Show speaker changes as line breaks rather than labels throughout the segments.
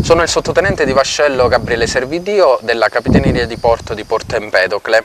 Sono il sottotenente di vascello Gabriele Servidio della Capitaneria di Porto di Porto Empedocle.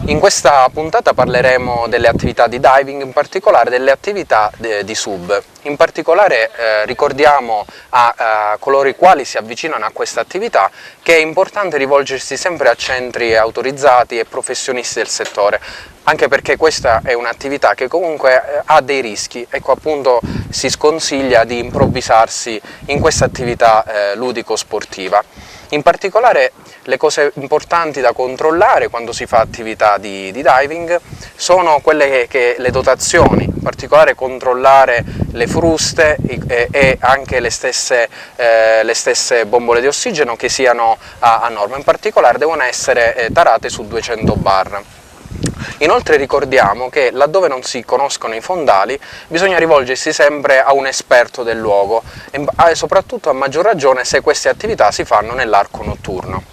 In questa puntata parleremo delle attività di diving, in particolare delle attività di sub. In particolare ricordiamo a coloro i quali si avvicinano a questa attività che è importante rivolgersi sempre a centri autorizzati e professionisti del settore, anche perché questa è un'attività che comunque ha dei rischi. Ecco, appunto, si sconsiglia di improvvisarsi in questa attività ludico-sportiva. In particolare le cose importanti da controllare quando si fa attività di diving sono quelle che le dotazioni, in particolare controllare le fruste e anche le stesse bombole di ossigeno che siano a norma. In particolare devono essere tarate su 200 bar. Inoltre ricordiamo che laddove non si conoscono i fondali bisogna rivolgersi sempre a un esperto del luogo, e soprattutto a maggior ragione se queste attività si fanno nell'arco notturno.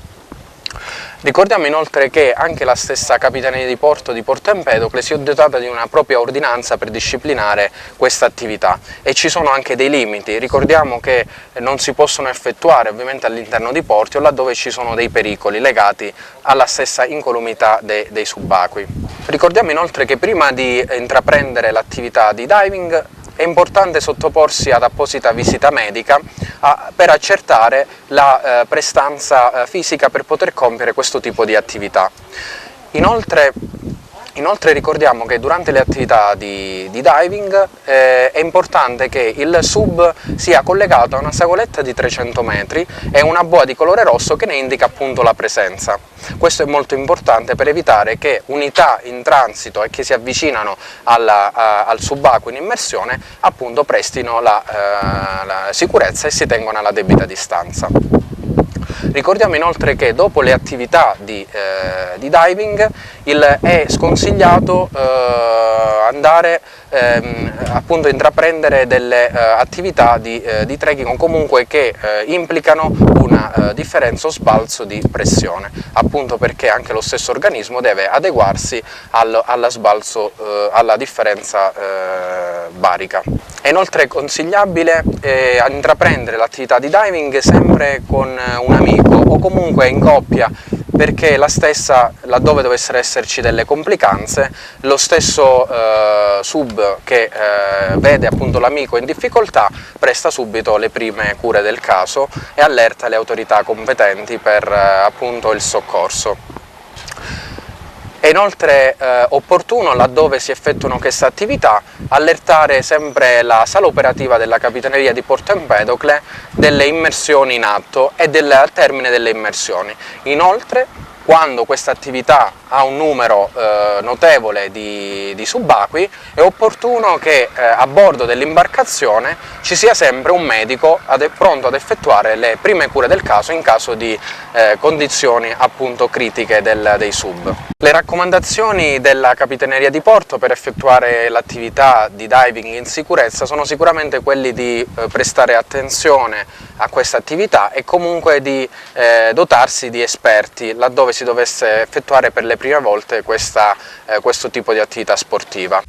Ricordiamo inoltre che anche la stessa Capitaneria di Porto Empedocle si è dotata di una propria ordinanza per disciplinare questa attività e ci sono anche dei limiti. Ricordiamo che non si possono effettuare ovviamente all'interno di porti o laddove ci sono dei pericoli legati alla stessa incolumità dei subacquei. Ricordiamo inoltre che prima di intraprendere l'attività di diving è importante sottoporsi ad apposita visita medica per accertare la prestanza fisica per poter compiere questo tipo di attività. Inoltre ricordiamo che durante le attività di diving è importante che il sub sia collegato a una sagoletta di 300 metri e una boa di colore rosso che ne indica appunto la presenza. Questo è molto importante per evitare che unità in transito e che si avvicinano al subacqueo in immersione appunto prestino la sicurezza e si tengono alla debita distanza. Ricordiamo inoltre che dopo le attività di diving è sconsigliato andare appunto a intraprendere delle attività di trekking o comunque che implicano una differenza o sbalzo di pressione, appunto perché anche lo stesso organismo deve adeguarsi alla differenza barica. È inoltre consigliabile intraprendere l'attività di diving sempre con un amico o comunque in coppia, perché la stessa, laddove dovessero esserci delle complicanze, lo stesso sub che vede appunto l'amico in difficoltà presta subito le prime cure del caso e allerta le autorità competenti per appunto il soccorso. È inoltre opportuno, laddove si effettuano queste attività, allertare sempre la sala operativa della Capitaneria di Porto Empedocle delle immersioni in atto e del termine delle immersioni. Inoltre, quando questa attività ha un numero notevole di subacquei, è opportuno che a bordo dell'imbarcazione ci sia sempre un medico pronto ad effettuare le prime cure del caso in caso di condizioni appunto critiche dei sub. Le raccomandazioni della Capitaneria di Porto per effettuare l'attività di diving in sicurezza sono sicuramente quelli di prestare attenzione a questa attività e comunque di dotarsi di esperti laddove si dovesse effettuare per le prime volte questo tipo di attività sportiva.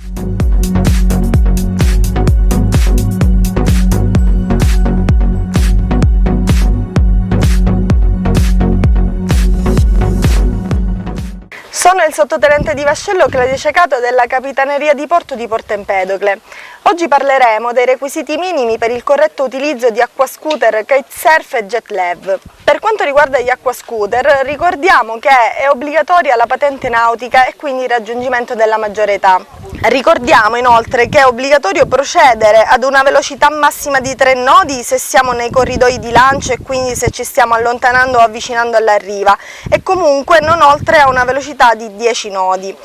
Sono il sottotenente di vascello Claudio Cecato della Capitaneria di Porto Empedocle. Oggi parleremo dei requisiti minimi per il corretto utilizzo di acquascooter, kitesurf e JetLev. Per quanto riguarda gli acquascooter, ricordiamo che è obbligatoria la patente nautica e quindi il raggiungimento della maggiore età. Ricordiamo inoltre che è obbligatorio procedere ad una velocità massima di 3 nodi se siamo nei corridoi di lancio e quindi se ci stiamo allontanando o avvicinando alla riva, e comunque non oltre a una velocità di 10 nodi.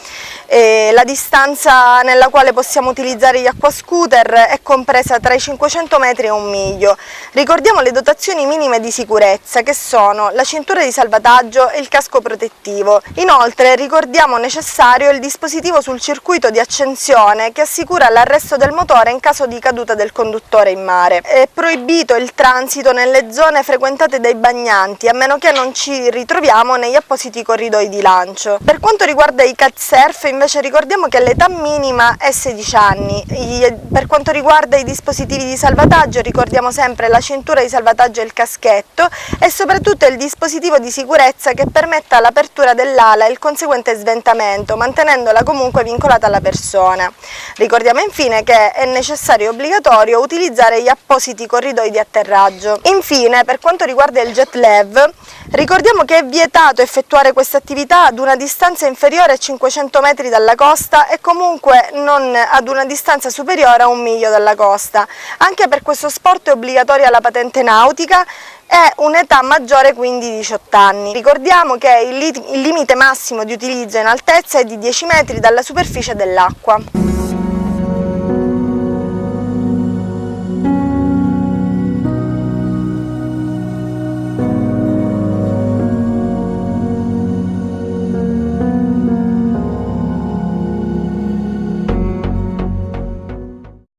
La distanza nella quale possiamo utilizzare gli acquascooter è compresa tra i 500 metri e 1 miglio. Ricordiamo le dotazioni minime di sicurezza, che sono la cintura di salvataggio e il casco protettivo. Inoltre ricordiamo necessario il dispositivo sul circuito di accensione che assicura l'arresto del motore in caso di caduta del conduttore in mare. È proibito il transito nelle zone frequentate dai bagnanti, a meno che non ci ritroviamo negli appositi corridoi di lancio. Per quanto quanto riguarda i kitesurf invece ricordiamo che l'età minima è 16 anni. Per quanto riguarda i dispositivi di salvataggio ricordiamo sempre la cintura di salvataggio e il caschetto e soprattutto il dispositivo di sicurezza che permetta l'apertura dell'ala e il conseguente sventamento, mantenendola comunque vincolata alla persona. Ricordiamo infine che è necessario e obbligatorio utilizzare gli appositi corridoi di atterraggio. Infine, per quanto riguarda il jet lev, ricordiamo che è vietato effettuare questa attività ad una distanza inferiore a 500 metri dalla costa e comunque non ad una distanza superiore a 1 miglio dalla costa. Anche per questo sport è obbligatoria la patente nautica e un'età maggiore quindi di 18 anni. Ricordiamo che il limite massimo di utilizzo in altezza è di 10 metri dalla superficie dell'acqua.